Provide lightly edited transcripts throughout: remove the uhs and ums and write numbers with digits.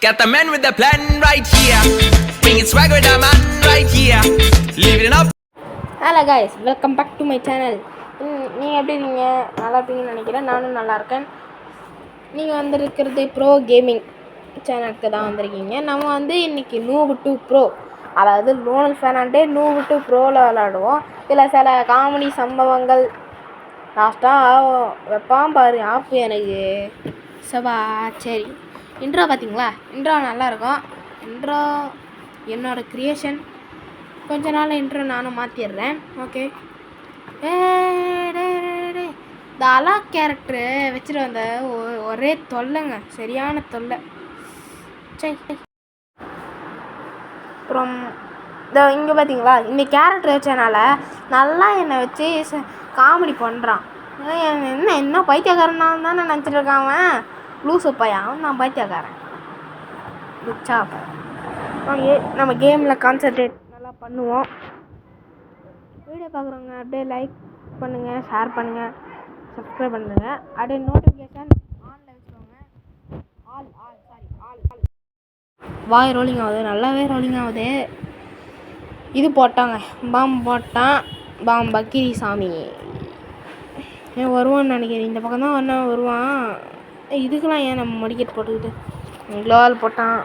Got the man with the plan right here. Bringing swag with the man right here. Living it up. Hello guys, welcome back to my channel. நீங்கள் எப்படி இருக்கீங்க? நல்லா இருப்பீங்கன்னு நினைக்கிறேன். நானும் நல்லா இருக்கேன். நீங்கள் வந்திருக்கிறது ப்ரோ கேமிங் சேனலுக்கு தான் வந்திருக்கீங்க. நம்ம இன்றைக்கி நூபு 2 ப்ரோ, அதாவது லோனல் ஃபேனாண்டே நூபு 2 ப்ரோவில் விளாடுவோம். இதில் சில காமெடி சம்பவங்கள் லாஸ்ட்டாக வைப்பான் பாரு ஆப்பு எனக்கு சபா. சரி, இன்ட்ரோ பார்த்தீங்களா? இன்ட்ரோ நல்லாயிருக்கும். இன்ட்ரோ என்னோடய க்ரியேஷன். கொஞ்ச நாள் இன்ட்ரோ நானும் மாற்றிடுறேன். ஓகே. இந்த அலா கேரக்டரு வச்சுட்டு வந்த ஒரே தொல்லைங்க, சரியான தொல்லை. சரி, அப்புறம் இங்கே பார்த்தீங்களா, இந்த கேரக்டர் வச்சனால நல்லா என்னை வச்சு காமெடி பண்ணுறான். என்ன பைத்தியக்காரனால தானே நினச்சிட்டு இருக்கான் லூசு பையன். நான் பைத்தியக்காரன் ரிச்சா. நம்ம கேமில் கான்சன்ட்ரேட் நல்லா பண்ணுவோம். வீடியோ பார்க்குறவங்க அப்படியே லைக் பண்ணுங்கள், ஷேர் பண்ணுங்கள், சப்ஸ்கிரைப் பண்ணுங்கள். அப்படியே நோட்டிஃபிகேஷன் ஆனில் வச்சுக்கோங்க. ஆல் வாய் ரோலிங் ஆகுது, நல்லாவே ரோலிங் ஆகுது. இது போட்டாங்க, பாம்பு போட்டான். பக்கிரி சாமி ஏன் வருவான்னு நினைக்கிறேன். இந்த பக்கம் தான் வருவான். இதுக்கெலாம் ஏன் நம்ம மடிக்கெட் போட்டுக்கிட்டு க்ளோவால் போட்டான்.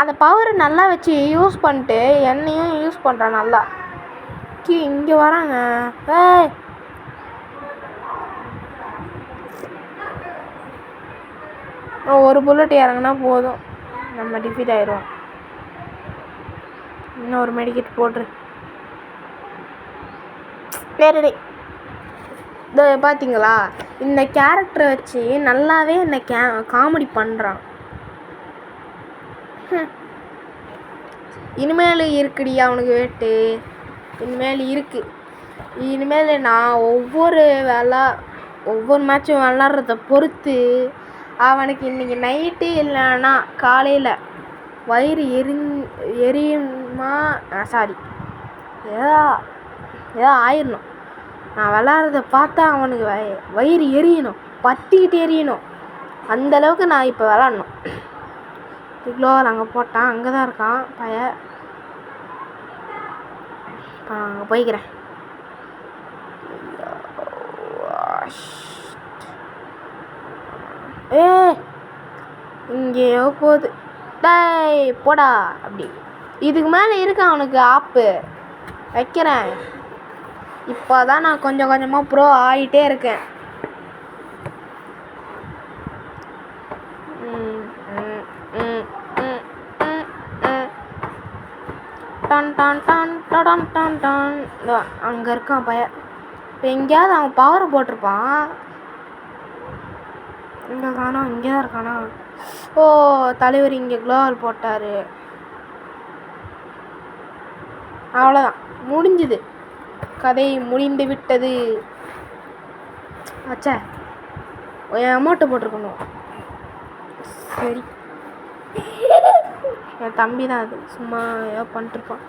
அந்த பவரை நல்லா வச்சு யூஸ் பண்ணிட்டு என்னையும் யூஸ் பண்ணுறான் நல்லா. இங்கே வராங்க. ஒரு புல்லட் இறங்கினா போதும், நம்ம டிஃபீட் ஆயிடுவோம். இன்னும் ஒரு மெடிக்கெட் போட்டுரு. நேரடி இந்த பார்த்தீங்களா, இந்த கேரக்டரை வச்சு நல்லாவே இந்த காமெடி பண்ணுறான். இனிமேல் இருக்குடி அவனுக்கு வேட்டு, இனிமேல் இருக்குது. இனிமேல் நான் ஒவ்வொரு மேட்சும் விளாட்றத பொறுத்து அவனுக்கு இன்றைக்கி நைட்டு இல்லைன்னா காலையில் வயிறு எரியுமா, சாரி, ஏதோ ஆயிடணும். நான் விளாட்றத பார்த்தா அவனுக்கு வயிறு எரியணும், பற்றிக்கிட்டு எரியணும். அந்தளவுக்கு நான் இப்போ விளாட்ணும். க்ளோவால் அங்கே போட்டான், அங்கே தான் இருக்கான் பையன். அங்கே போய்க்கிறேன். இங்கேயோ போகுது. டேய் போடா. அப்படி இதுக்கு மேலே இருக்கு அவனுக்கு ஆப்பு வைக்கிறேன். இப்போ தான் நான் கொஞ்சம் கொஞ்சமாக ப்ரோ ஆகிட்டே இருக்கேன். அங்கே இருக்கான் பையன். இப்போ எங்கேயாவது அவன் பவரை போட்டிருப்பான். இங்கே காணா, இங்கே தான் இருக்கானா? ஓ, தலைவர் இங்கே க்ளோவால் போட்டார். அவ்வளோதான், முடிஞ்சுது, கதை முடிந்து விட்டது. அச்சா, அமௌண்ட்டை போட்டிருக்கணும். சரி, என் தம்பி தான் அது, சும்மா ஏதோ பண்ணிட்டுருப்பான்.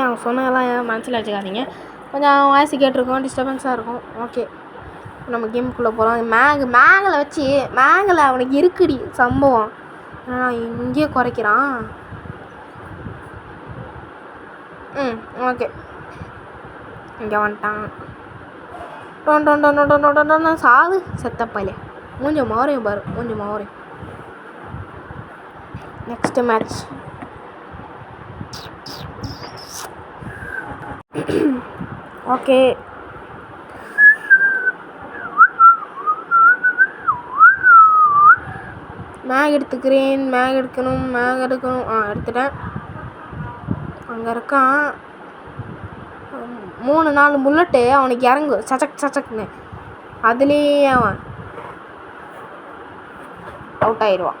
அவன் சொன்னதெல்லாம் ஏன் மனசில் வச்சுக்காதீங்க. கொஞ்சம் வாய்ஸ் கேட்டிருக்கோம், டிஸ்டர்பன்ஸாக இருக்கும். ஓகே, நம்ம கேமுக்குள்ளே போகிறோம். மேங்கில் வச்சு அவனுக்கு இருக்குடி சம்பவம். இங்கேயே குறைக்கிறான். ஓகே, இங்கே வந்துட்டான். சாவு செத்தப்பையில மூஞ்ச மாறையும் பாரு, மூஞ்ச மாறையும். Next match. ஓகே, மேக் எடுத்துக்கிறேன். மேக் எடுக்கணும். எடுத்துட்டேன். அங்கே இருக்கான். 3-4 புல்லட்டு அவனுக்கு இறங்கு சச்சக்னு. அதுலேயே அவன் அவுட் ஆயிடுவான்.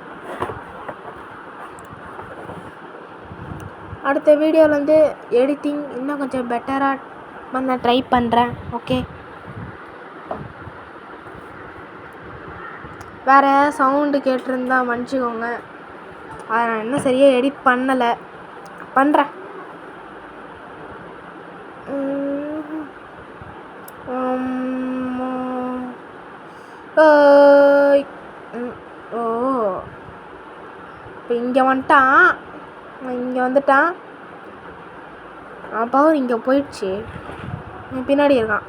அடுத்த வீடியோவில் எடிட்டிங் இன்னும் கொஞ்சம் பெட்டராக பண்ண ட்ரை பண்ணுறேன். ஓகே, வேறு ஏதாவது சவுண்டு கேட்டிருந்தா மன்னிச்சிக்கோங்க. அதை நான் இன்னும் சரியாக எடிட் பண்ணலை, பண்ணுறேன். ஓ இப்போ இங்கே வந்துட்டான், இங்கே வந்துட்டான். பவர் இங்கே போயிடுச்சு. பின்னாடி இருக்கான்,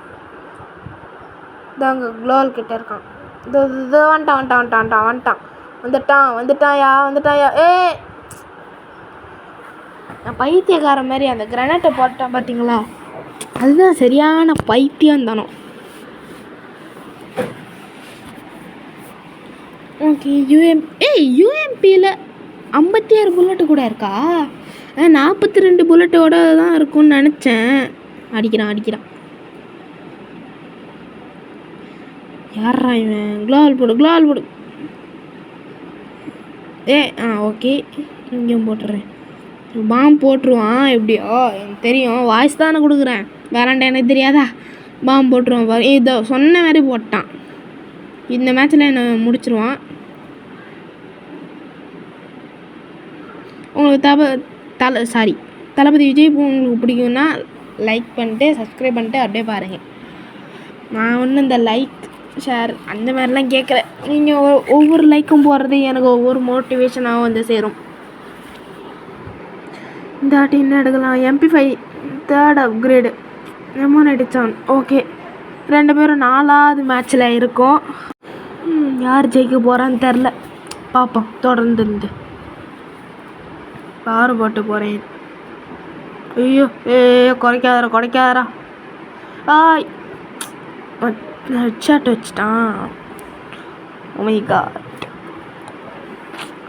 இதாங்க க்ளோவல் கிட்ட இருக்கான். இது வந்துட்டான்யா. நான் பைத்தியக்கார மாதிரி அந்த கிரனேட்டை போட்டான் பார்த்தீங்களா, அதுதான் சரியான பைத்தியம் தானோ. ஓகே யூஎம்பியில் 56 புல்லட்டு கூட இருக்கா? 42 புல்லட்டோட தான் இருக்கும்னு நினச்சேன். அடிக்கிறான். யாரா இவன்? க்ளோவல் போடு. ஓகே, இங்கேயும் போட்டுறேன். பாம்பு போட்டுருவான் எப்படியோ எனக்கு தெரியும். வாய்ஸ் தானே கொடுக்குறேன், வேறாண்ட எனக்கு தெரியாதா? பாம்பு போட்டுருவான். இதோ சொன்ன மாதிரி போட்டான். இந்த மேட்ச்சில் என்ன முடிச்சிருவான். உங்களுக்கு தளபதி விஜய் உங்களுக்கு பிடிக்கும்னா லைக் பண்ணிட்டு சப்ஸ்கிரைப் பண்ணிட்டு அப்படியே பாருங்கள். நான் ஒன்றும் இந்த லைக் ஷேர் அந்த மாதிரிலாம் கேட்குறேன். நீங்கள் ஒவ்வொரு லைக்கும் போடுறது எனக்கு ஒவ்வொரு மோட்டிவேஷனாகவும் வந்து சேரும். இந்த வாட்டி என்ன எடுக்கலாம்? MP5 3rd upgrade M187. Okay, 2 பேரும் 4வது மேட்ச்சில் இருக்கோம். யார் ஜெயிக்க போகிறான்னு தெரில, பார்ப்போம். தொடர்ந்து இருந்து பாரு போட்டு போகிறேன். ஐயோ குறைக்காதரா. ஹெட்ஷாட் வச்சிட்டான்.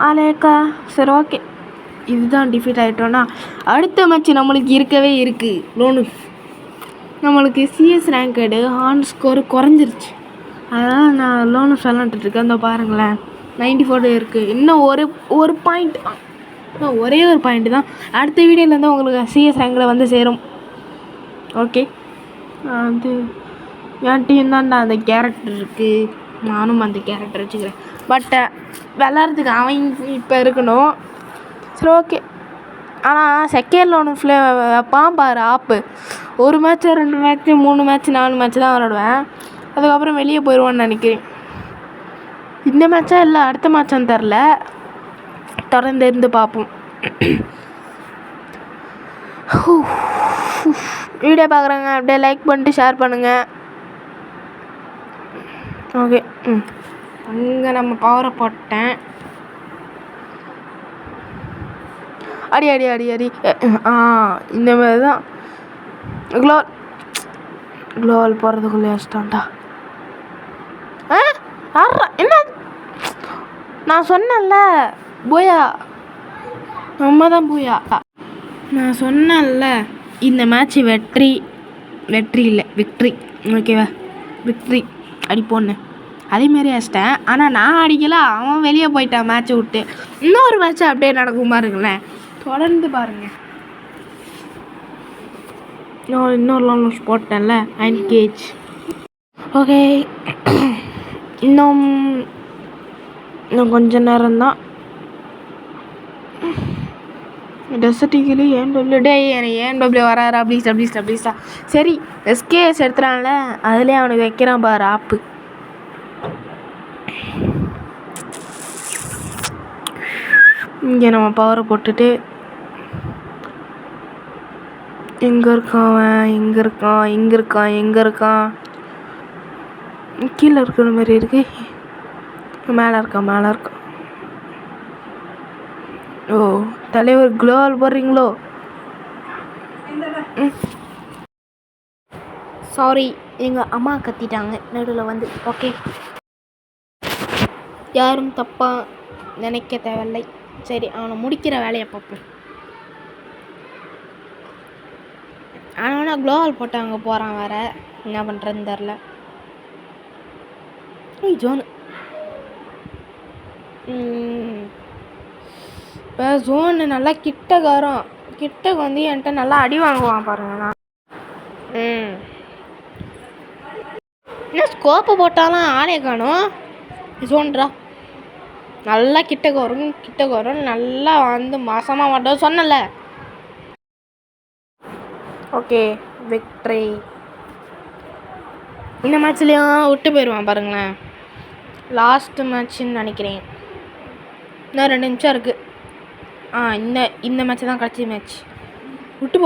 அலேக்கா. சரி, ஓகே, இதுதான் டிஃபீட் ஆகிட்டோன்னா அடுத்த மேட்ச் நம்மளுக்கு இருக்கவே இருக்குது. நம்மளுக்கு CS ரேங்கடு ஆன் ஸ்கோர் குறைஞ்சிருச்சு. அதனால் நான் லோனஸ் விளாண்டுட்ருக்கேன். இந்த பாருங்களேன், 94 இருக்குது. இன்னும் ஒரு பாயிண்ட், ஒரே ஒரு பாயிண்ட்டு தான். அடுத்த வீடியோலேருந்து உங்களுக்கு CS ரேங்கில் வந்து சேரும். ஓகே, அது என் டீம் தான்டா அந்த கேரக்டர் இருக்குது, நானும் அந்த கேரக்டர் வச்சுக்கிறேன். பட் விளாட்றதுக்கு அவன் இப்போ இருக்கணும். சரி, ஓகே. ஆனால் செகண்ட் லோனு பாம்பார் ஆப்பு 1 மேட்ச் 2 மேட்ச் 3 மேட்ச் 4 மேட்ச் தான் விளாடுவேன். அதுக்கப்புறம் வெளியே போயிடுவான்னு நினைக்கிறேன். இந்த மேட்சா இல்லை அடுத்த மேட்சான்னு தெரில, தொடர்ந்து இருந்து பார்ப்போம். வீடியோ பார்க்குறாங்க அப்படியே லைக் பண்ணிட்டு ஷேர் பண்ணுங்கள். ஓகே, அங்கே நம்ம பவரை போட்டேன். அடி இந்த மாதிரி தான் க்ளோவல் போகிறதுக்குள்ளே வச்சிட்டான்டா. என்ன நான் சொன்னேன்ல, போயா நம்ம தான் போயா. நான் சொன்னேன்ல இந்த மேட்ச் வெற்றி இல்லை விக்ட்ரி. ஓகேவா, விக்ட்ரி அடிப்போன்னு அதேமாரி அடிச்சிட்டேன். ஆனால் நான் அடிக்கல, அவன் வெளியே போயிட்டான் மேட்ச்சை விட்டு. இன்னொரு மேட்ச்சு அப்படியே நடக்கும் பாருங்களேன், தொடர்ந்து பாருங்கள். இன்னொரு லோன் போட்டேன்ல என்கேஜ். ஓகே, இன்னும் கொஞ்ச நேரம்தான். டெசர்ட்டிக்கலி ஏன்டபிள்யூ வராரா? ப்ளீஸா. சரி, எஸ்கேஎஸ் எடுத்துறான்ல, அதுலேயே அவனுக்கு வைக்கிறான் பாரு ஆப்பு. இங்கே நம்ம பவரை போட்டுட்டு எங்கே இருக்கான் கீழே இருக்கிற மாதிரி இருக்கு. மேலே இருக்கான். ஓ, தலைவர் க்ளோவல் போடுறீங்களோ? சாரி, எங்கள் அம்மா கத்திட்டாங்க நடுவில் வந்து. ஓகே, யாரும் தப்பாக நினைக்க தேவையில்லை. சரி, அவனை முடிக்கிற வேலையை பார்ப்போம். ஆனால் க்ளோவல் போட்டு அங்கே போகிறான் வேற, என்ன பண்ணுறதுன்னு தெரில. ஜோனு இப்போ ஜோனு நல்லா கிட்டக்கு வந்து என்கிட்ட நல்லா அடி வாங்குவான் பாருங்க. இன்னும் ஸ்கோப்பை போட்டாலும் ஆளே காணும். ஜோன்ரா நல்லா கிட்டக்கு வரும் நல்லா வந்து மாசமாக மாட்டோம் சொன்னல. Okay, victory. இந்த மேட்ச்லேயும் விட்டு போயிடுவான் பாருங்களேன். லாஸ்ட்டு மேட்ச்சுன்னு நினைக்கிறேன். இன்னும் 2 நிமிஷம் இருக்குது. இந்த மேட்ச் தான் கடைசி மேட்ச். விட்டு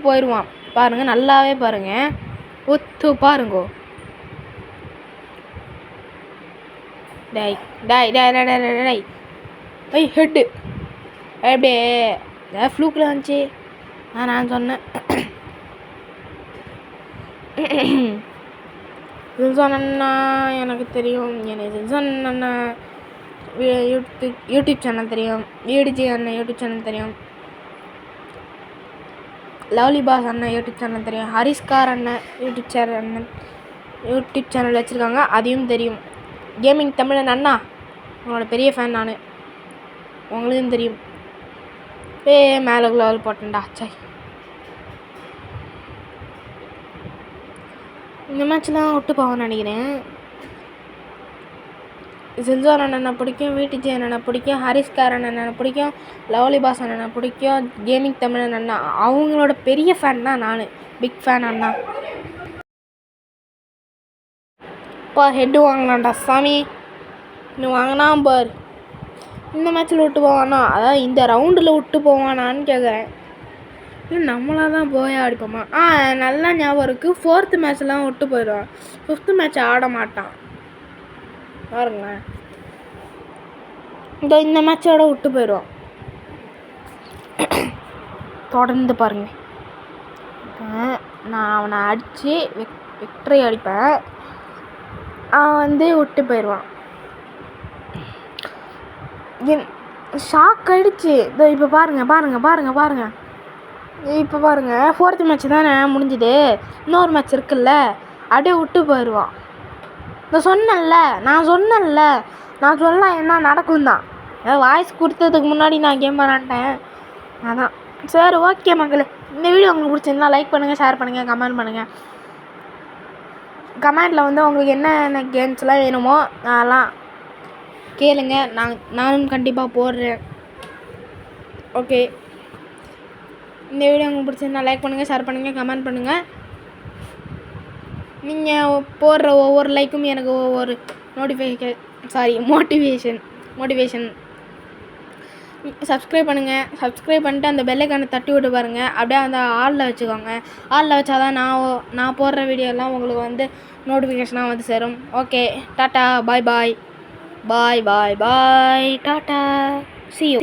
போயிடுவான் பாருங்கள், நல்லாவே பாருங்கள். பாருங்கோ. டை ஹெட்டு அப்படியே ஃப்ளூக்கில் வந்துச்சு. நான் சொன்னேன் ஜில்சான் எனக்கு தெரியும். எனக்கு ஜில்சான் அண்ணா யூடியூப் சேனல் தெரியும். விடிஜி அண்ணன் யூடியூப் சேனல் தெரியும். லவ்லி பாஸ் அண்ணன் யூடியூப் சேனல் தெரியும். ஹரிஸ்கார் அண்ணன் யூடியூப் சேனல் வச்சுருக்காங்க, அதையும் தெரியும். கேமிங் தமிழன் அண்ணா உங்களோட பெரிய ஃபேன் நான், உங்களுக்கும் தெரியும். மேலே லெவல் போட்டேன்டா. சரி, இந்த மேட்ச்லாம் விட்டு போவேன்னு நினைக்கிறேன். ஜில்சான் அண்ணனை பிடிக்கும், விடிஜி அண்ணனை பிடிக்கும், ஹரிஸ்கார் அண்ணனை பிடிக்கும், லவ்லி பாஸ் அண்ணனை பிடிக்கும், கேமிங் தமிழன் அண்ணா அவங்களோட பெரிய ஃபேன் தான் நான், பிக் ஃபேன் அண்ணா. ஹெட்டு வாங்கலாம்டா சாமி, இன்னும் வாங்கினா பார். இந்த மேட்ச்சில் விட்டு போவானா, அதாவது இந்த ரவுண்டில் விட்டு போவானான்னு கேட்குறேன். இல்லை நம்மளாக தான் போய் அடிப்போமா? நல்லா ஞாபகம் இருக்குது. 4th மேட்ச்லாம் விட்டு போயிடுவான், 5th மேட்ச் ஆட மாட்டான் பாருங்களேன். இந்த மேட்சோட விட்டு போயிடுவான். தொடர்ந்து பாருங்க, நான் அவனை அடித்து விக்டரி அடிப்பேன், அவன் விட்டு போயிடுவான். ஷாக் ஆகிடுச்சு. இப்போ பாருங்கள் இப்போ பாருங்கள் 4th மேட்ச் தானே முடிஞ்சுது, இன்னொரு மேட்ச் இருக்குல்ல, அப்படியே விட்டு போயிடுவான். நான் சொல்லலாம் என்ன நடக்கும் தான். வாய்ஸ் கொடுத்ததுக்கு முன்னாடி நான் கேம் விளாண்டேன், அதான். சரி, ஓகே மக்களே, இந்த வீடியோ உங்களுக்கு பிடிச்சிருந்தா லைக் பண்ணுங்கள், ஷேர் பண்ணுங்கள், கமெண்ட் பண்ணுங்கள். கமெண்டில் உங்களுக்கு என்னென்ன கேம்ஸ்லாம் வேணுமோ அதெல்லாம் கேளுங்க, நானும் கண்டிப்பாக போடுறேன். ஓகே, இந்த வீடியோ உங்களுக்கு பிடிச்சிருந்தா லைக் பண்ணுங்கள், ஷேர் பண்ணுங்கள், கமெண்ட் பண்ணுங்கள். நீங்கள் போடுற ஒவ்வொரு லைக்கும் எனக்கு ஒவ்வொரு மோட்டிவேஷன். சப்ஸ்கிரைப் பண்ணுங்கள். சப்ஸ்கிரைப் பண்ணிட்டு அந்த பெல் ஐகானை தட்டி விட்டு பாருங்கள். அப்படியே அந்த ஆலில் வச்சுக்கோங்க. ஆலில் வச்சா தான் நான் போடுற வீடியோலாம் உங்களுக்கு நோட்டிஃபிகேஷனாக சேரும். Okay, tata, bye tata, see you.